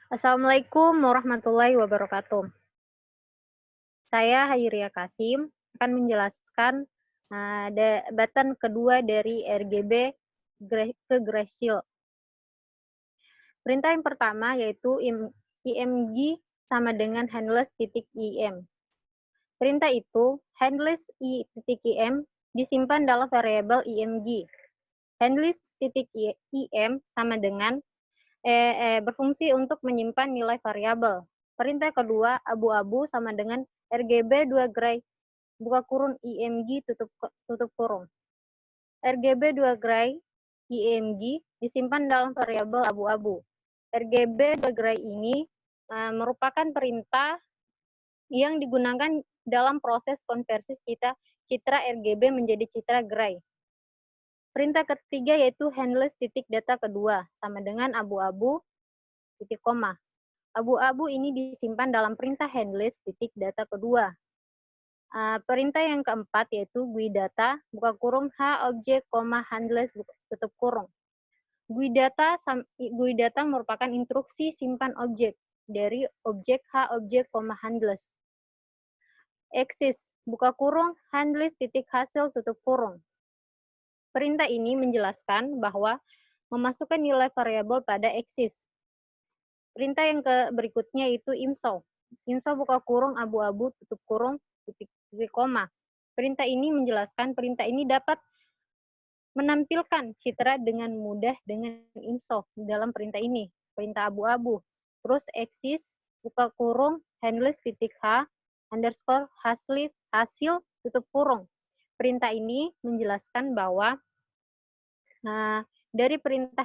Assalamualaikum warahmatullahi wabarakatuh. Saya Hayriya Kasim akan menjelaskan button kedua dari RGB ke Gracil. Perintah yang pertama yaitu img sama dengan handless.im. Perintah itu handless.im disimpan dalam variabel img. Handless.im sama dengan berfungsi untuk menyimpan nilai variabel. Perintah kedua abu-abu sama dengan RGB2gray buka kurung img tutup kurung. RGB2gray img disimpan dalam variabel abu-abu. RGB2gray ini merupakan perintah yang digunakan dalam proses konversi citra RGB menjadi citra gray. Perintah ketiga yaitu handless.data kedua sama dengan abu-abu titik koma. Abu-abu ini disimpan dalam perintah handless.data kedua. Perintah yang keempat yaitu GUI-data buka kurung h-objek, handless tutup kurung. GUI-data merupakan instruksi simpan objek dari objek h-objek, handless. Axis buka kurung handless titik hasil tutup kurung. Perintah ini menjelaskan bahwa memasukkan nilai variabel pada axis. Perintah yang berikutnya itu imso. Imso buka kurung abu-abu tutup kurung titik koma. Perintah ini menjelaskan perintah ini dapat menampilkan citra dengan mudah dengan imso dalam perintah ini. Perintah abu-abu. Terus axis buka kurung handless titik h underscore hasil tutup kurung. Perintah ini menjelaskan bahwa dari perintah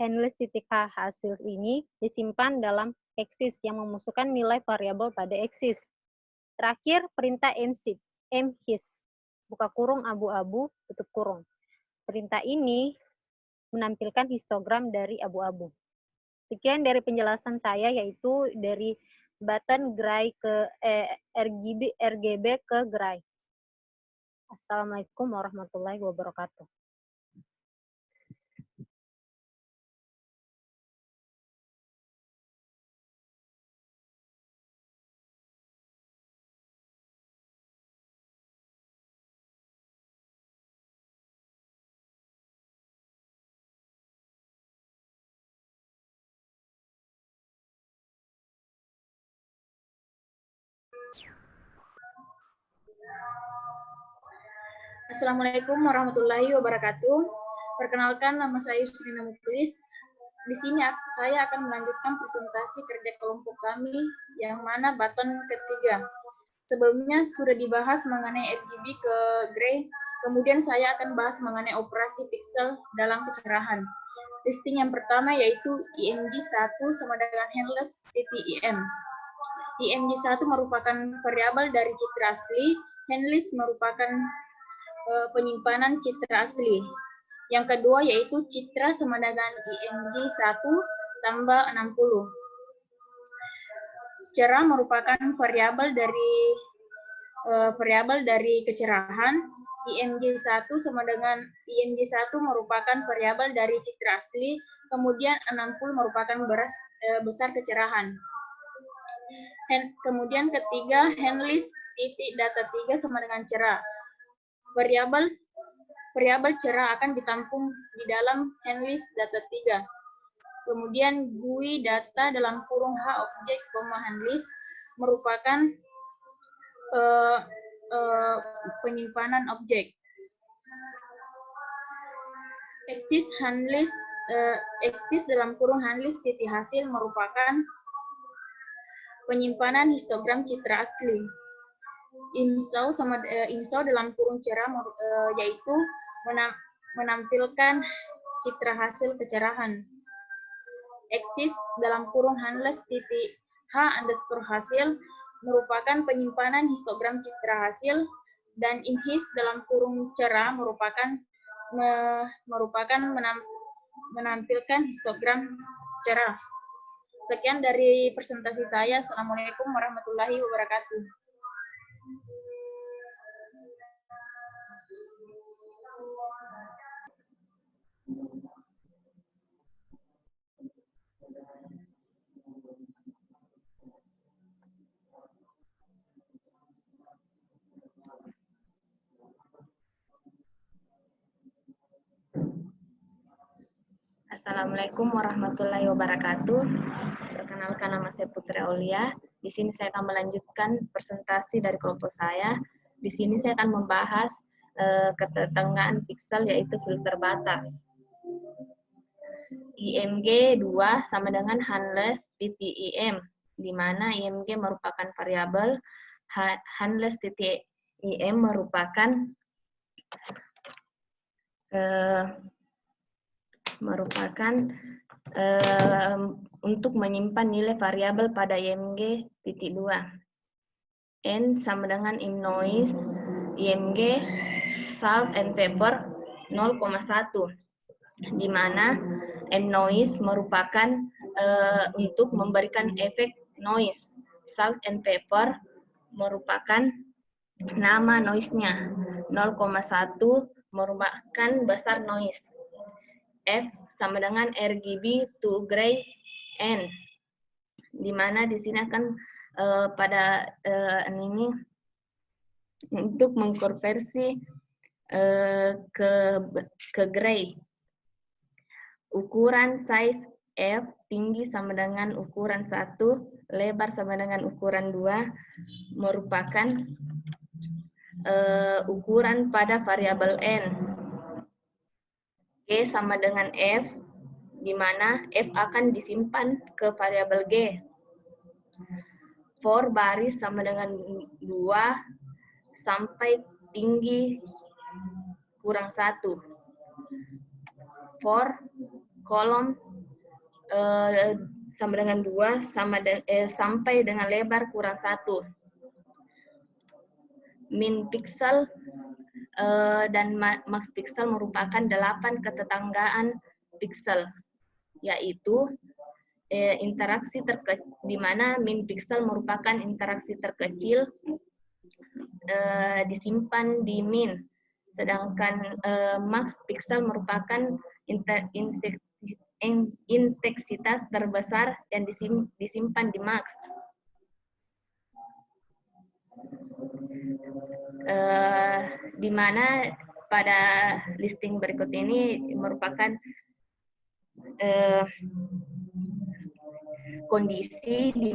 handless.h hasil ini disimpan dalam axis yang memasukkan nilai variabel pada axis. Terakhir, perintah mhis buka kurung abu-abu tutup kurung. Perintah ini menampilkan histogram dari abu-abu. Sekian dari penjelasan saya, yaitu dari button gray ke RGB ke gray. Assalamualaikum warahmatullahi wabarakatuh. Assalamualaikum warahmatullahi wabarakatuh. Perkenalkan, nama saya Yusrina Muklis. Di sini saya akan melanjutkan presentasi kerja kelompok kami yang mana button ketiga. Sebelumnya sudah dibahas mengenai RGB ke gray, kemudian saya akan bahas mengenai operasi pixel dalam kecerahan. Listing yang pertama yaitu img1 sama dengan handless.im. img1 merupakan variabel dari citra asli, handless merupakan penyimpanan citra asli. Yang kedua yaitu citra sama dengan img1 tambah 60. Cerah merupakan variabel dari kecerahan. img1 sama dengan img1 merupakan variabel dari citra asli, kemudian 60 merupakan besar kecerahan. Kemudian ketiga, handless titik data 3 sama dengan cerah. Variabel cerah akan ditampung di dalam handless data 3. Kemudian GUI data dalam kurung h objek, handless merupakan penyimpanan objek. Axis dalam kurung handless titik hasil merupakan penyimpanan histogram citra asli. Imso dalam kurung cerah yaitu menampilkan citra hasil kecerahan. Axis dalam kurung handless titik h underscore hasil merupakan penyimpanan histogram citra hasil, dan imhis dalam kurung cerah merupakan menampilkan histogram cerah. Sekian dari presentasi saya. Assalamualaikum warahmatullahi wabarakatuh. Assalamualaikum warahmatullahi wabarakatuh. Perkenalkan, nama saya Putri Aulia. Di sini saya akan melanjutkan presentasi dari kelompok saya. Di sini saya akan membahas ketetanggaan piksel, yaitu filter batas. IMG 2 sama dengan handless titik IM, di mana IMG merupakan variabel, handless titik IM merupakan untuk menyimpan nilai variabel pada IMG titik 2. N sama dengan ImNoise, IMG salt and pepper 0,1, di mana ImNoise merupakan untuk memberikan efek noise. Salt and pepper merupakan nama noise-nya. 0,1 merupakan besar noise. F sama dengan RGB to gray N, di mana di sini akan pada ini untuk mengkonversi ke gray. Ukuran size F tinggi sama dengan ukuran 1, lebar sama dengan ukuran 2, merupakan ukuran pada variabel N. G sama dengan F, di mana F akan disimpan ke variabel G. For baris sama dengan 2 sampai tinggi kurang 1. For kolom sama dengan 2 sampai dengan lebar kurang 1. Min pixel dan max pixel merupakan 8 ketetanggaan pixel, yaitu interaksi di mana min pixel merupakan interaksi terkecil disimpan di min, sedangkan max pixel merupakan intensitas terbesar yang disimpan di max. Di mana pada listing berikut ini merupakan kondisi di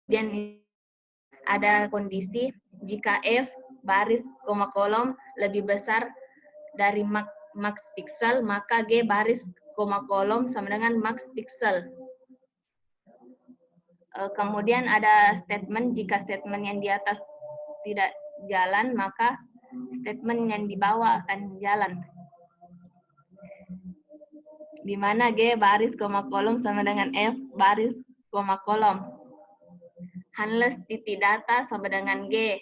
dan ada kondisi jika F baris koma kolom lebih besar dari max pixel, maka G baris koma kolom sama dengan max pixel. Kemudian ada statement, jika statement yang di atas tidak jalan, maka statement yang di bawah akan jalan. Di mana G baris koma kolom sama dengan F baris koma kolom. Handless titik data sama dengan G.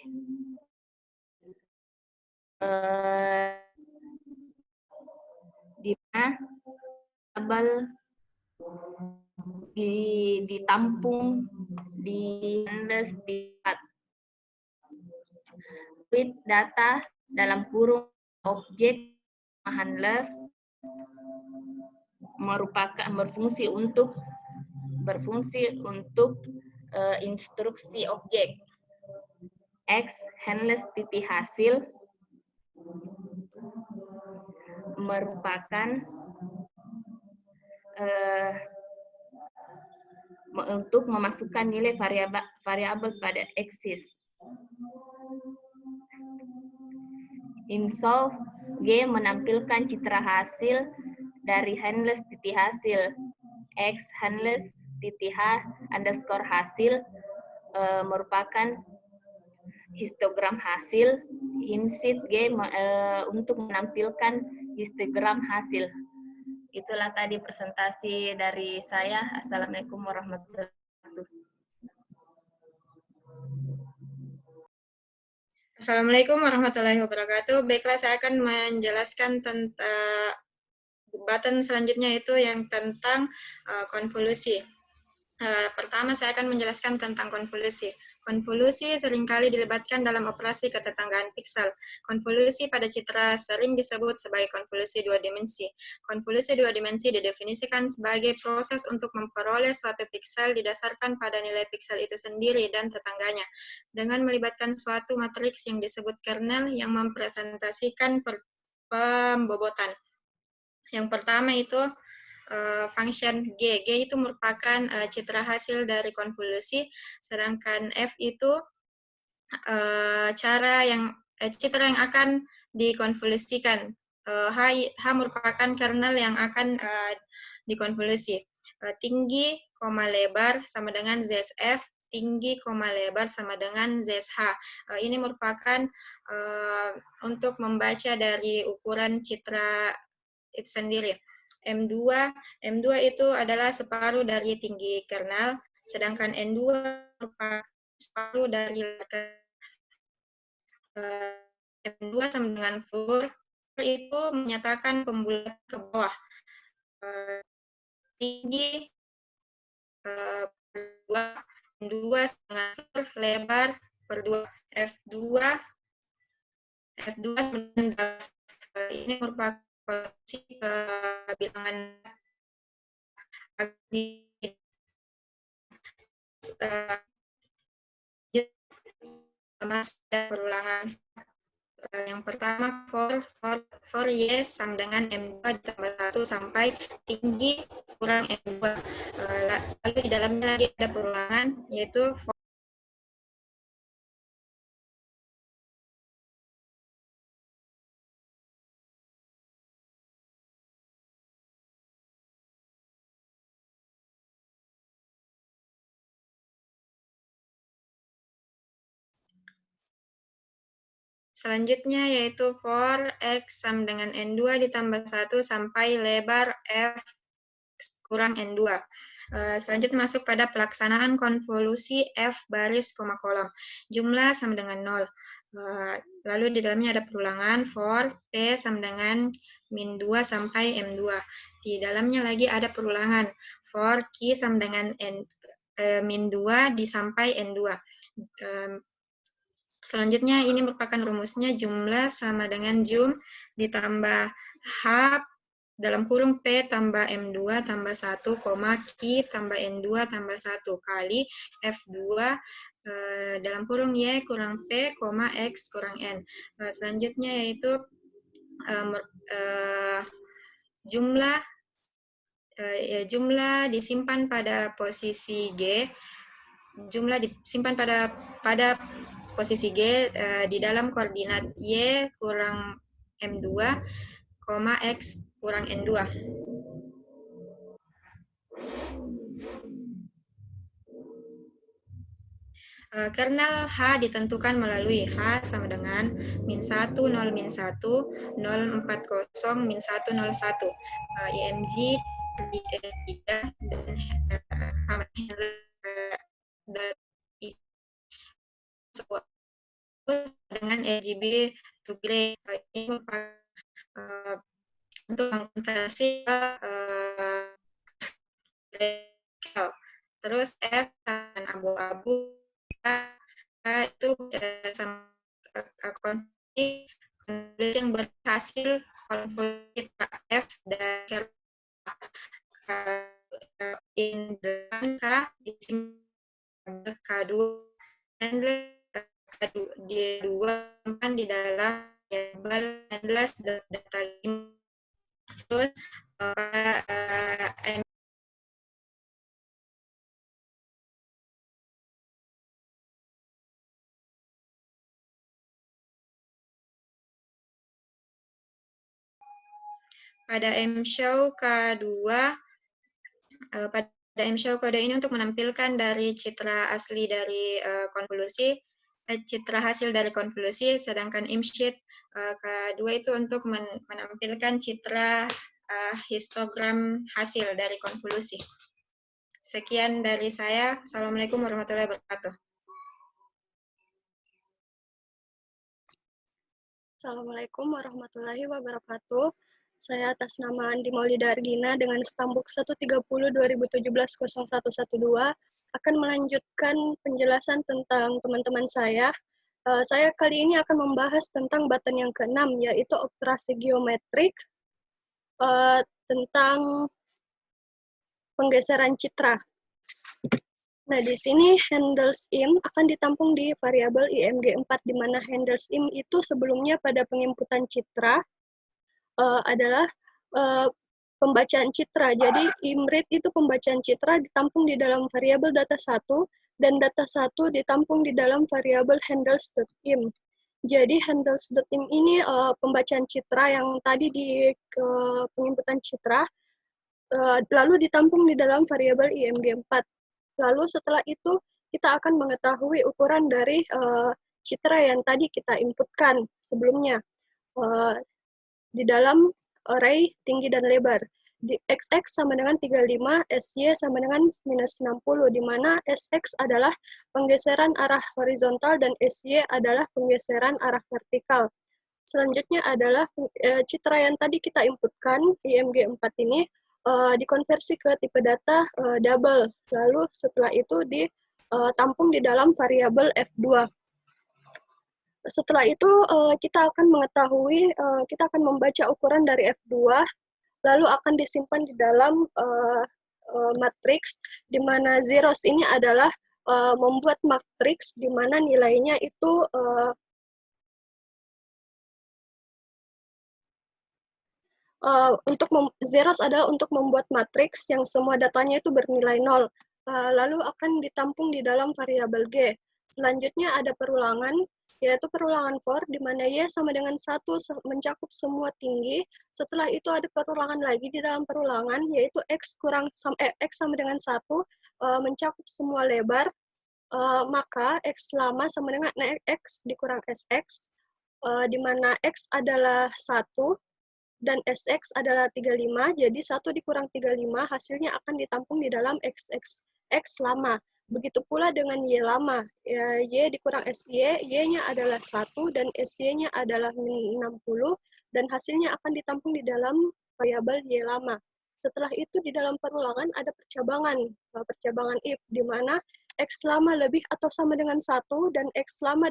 Di mana tabel ditampung di handless with data dalam kurung objek handless merupakan berfungsi untuk instruksi objek. X handless titik hasil merupakan untuk memasukkan nilai variabel pada axis. ImSolve G menampilkan citra hasil dari handless titik hasil. X handless titik H underscore hasil merupakan histogram hasil. ImSheet G untuk menampilkan histogram hasil. Itulah tadi presentasi dari saya. Assalamualaikum warahmatullahi wabarakatuh. Assalamualaikum warahmatullahi wabarakatuh. Baiklah, saya akan menjelaskan tentang button selanjutnya, itu yang tentang konvolusi. Pertama, saya akan menjelaskan tentang konvolusi. Konvolusi seringkali dilibatkan dalam operasi ketetanggaan piksel. Konvolusi pada citra sering disebut sebagai konvolusi dua dimensi. Konvolusi dua dimensi didefinisikan sebagai proses untuk memperoleh suatu piksel didasarkan pada nilai piksel itu sendiri dan tetangganya, dengan melibatkan suatu matriks yang disebut kernel yang mempresentasikan pembobotan. Yang pertama itu function G. G itu merupakan citra hasil dari konvolusi, sedangkan F itu citra yang akan dikonvolusikan. H merupakan kernel yang akan dikonvolusi. Tinggi, lebar sama dengan ZF, tinggi, lebar sama dengan ZH. Ini merupakan untuk membaca dari ukuran citra itu sendiri. M2 itu adalah separuh dari tinggi kernel, sedangkan N2 merupakan separuh dari M2 sama dengan floor itu menyatakan pembulatan ke bawah. Tinggi per 2, N2 dengan floor, lebar per 2, F2 ini merupakan kondisi bilangan perulangan. Yang pertama for yes sama dengan M2 ditambah 1 sampai tinggi kurang M2. Lalu di dalamnya lagi ada perulangan, yaitu for selanjutnya yaitu for X sama dengan N2 ditambah 1 sampai lebar F kurang N2. Selanjutnya masuk pada pelaksanaan konvolusi F baris, kolom. Jumlah sama dengan 0. Lalu di dalamnya ada perulangan for P sama dengan min 2 sampai M2. Di dalamnya lagi ada perulangan for Q sama dengan min 2 sampai N2. Selanjutnya ini merupakan rumusnya jumlah sama dengan jum ditambah H dalam kurung P tambah M2 tambah 1, Q tambah N2 tambah 1 kali F2 dalam kurung Y kurang P, X kurang N. Selanjutnya yaitu jumlah disimpan pada posisi G. Jumlah disimpan pada posisi G di dalam koordinat Y kurang M2, X kurang N2. Kernel H ditentukan melalui H sama dengan min 1, 0, min 1, 0, 40, min 1, 01. IMG 3 dan dengan RGB to gray. Ini merupakan untuk mengkonversi terus F dan abu-abu itu sama konvolusi yang berhasil konvolusi F dan in K K2 dan D2 di dalam label data terus pada MShow K2 pada MShow kode ini untuk menampilkan dari citra asli dari konvolusi, citra hasil dari konvolusi, sedangkan ImSheet K2 itu untuk menampilkan citra histogram hasil dari konvolusi. Sekian dari saya. Assalamualaikum warahmatullahi wabarakatuh. Assalamualaikum warahmatullahi wabarakatuh. Saya atas nama Andi Maulida Argina dengan stambuk 130 2017 0112 akan melanjutkan penjelasan tentang teman-teman saya. Saya kali ini akan membahas tentang button yang ke-6, yaitu operasi geometrik tentang penggeseran citra. Nah, di sini handles im akan ditampung di variabel img4, di mana handles im itu sebelumnya pada penginputan citra adalah pembacaan citra. Jadi imread itu pembacaan citra ditampung di dalam variabel data1, dan data1 ditampung di dalam variabel handles.im. Jadi handles.im ini pembacaan citra yang tadi di penginputan citra, lalu ditampung di dalam variabel img4. Lalu setelah itu kita akan mengetahui ukuran dari citra yang tadi kita inputkan sebelumnya di dalam array tinggi dan lebar. Di XX sama dengan 35, SY sama dengan minus 60, di mana SX adalah penggeseran arah horizontal dan SY adalah penggeseran arah vertikal. Selanjutnya adalah citra yang tadi kita inputkan, IMG4 ini, dikonversi ke tipe data double. Lalu setelah itu ditampung di dalam variabel F2. Setelah itu kita akan mengetahui, kita akan membaca ukuran dari F2, lalu akan disimpan di dalam matriks, di mana zeros ini adalah membuat matriks di mana nilainya itu zeros adalah untuk membuat matriks yang semua datanya itu bernilai 0. Lalu akan ditampung di dalam variabel G. Selanjutnya ada perulangan, yaitu perulangan for, di mana Y sama dengan 1 mencakup semua tinggi. Setelah itu ada perulangan lagi di dalam perulangan, yaitu X sama dengan 1 mencakup semua lebar, maka X lama sama dengan X dikurang SX, di mana X adalah 1, dan SX adalah 35, jadi 1 dikurang 35 hasilnya akan ditampung di dalam X lama. Begitu pula dengan Y lama, Y dikurang SY, Y-nya adalah 1 dan SY-nya adalah 60, dan hasilnya akan ditampung di dalam variabel Y lama. Setelah itu di dalam perulangan ada percabangan if, di mana X lama lebih atau sama dengan 1 dan X lama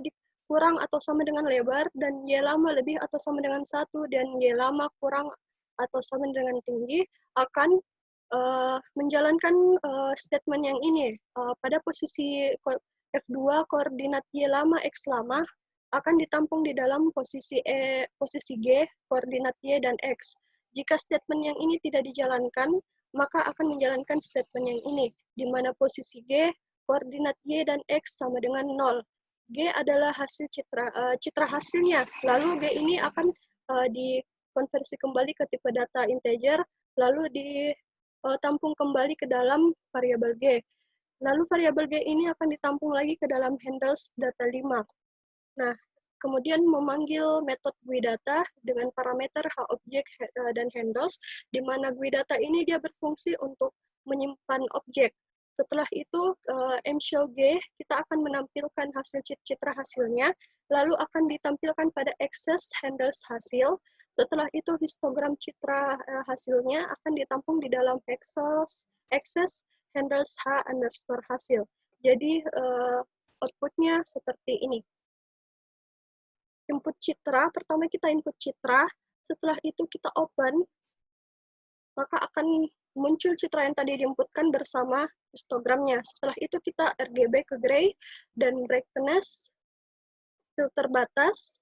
kurang atau sama dengan lebar, dan Y lama lebih atau sama dengan 1, dan Y lama kurang atau sama dengan tinggi, akan menjalankan statement yang ini. Pada posisi F2, koordinat Y lama, X lama, akan ditampung di dalam posisi G, koordinat Y dan X. Jika statement yang ini tidak dijalankan, maka akan menjalankan statement yang ini, di mana posisi G, koordinat Y dan X sama dengan 0. G adalah hasil citra hasilnya. Lalu G ini akan dikonversi kembali ke tipe data integer, lalu ditampung kembali ke dalam variabel G. Lalu variabel G ini akan ditampung lagi ke dalam handles data 5. Nah, kemudian memanggil metode GUIData dengan parameter HObject dan handles, di mana GUIData ini dia berfungsi untuk menyimpan objek. Setelah itu, mshowG, kita akan menampilkan hasil citra hasilnya, lalu akan ditampilkan pada access handles hasil. Setelah itu, histogram citra hasilnya akan ditampung di dalam access handles h_hasil. Jadi, outputnya seperti ini. Input citra, pertama kita input citra, setelah itu kita open, maka akan muncul citra yang tadi diinputkan bersama histogramnya. Setelah itu kita RGB ke gray, dan brightness, filter batas,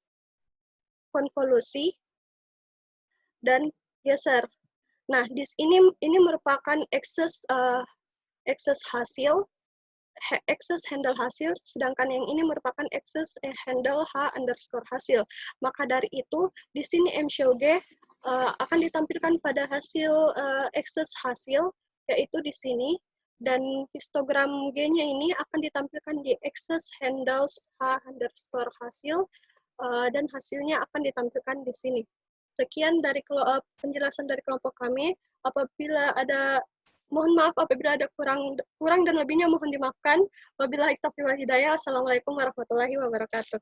konvolusi, dan geser. Nah, ini merupakan access hasil, access handle hasil, sedangkan yang ini merupakan access handle h_hasil. Maka dari itu, di sini mshowG akan ditampilkan pada hasil access hasil, yaitu di sini, dan histogram G-nya ini akan ditampilkan di access handles h_hasil, dan hasilnya akan ditampilkan di sini. Sekian dari penjelasan dari kelompok kami. Mohon maaf apabila ada kurang dan lebihnya mohon dimaafkan. Wabillahi taufiq wal hidayah. Assalamualaikum warahmatullahi wabarakatuh.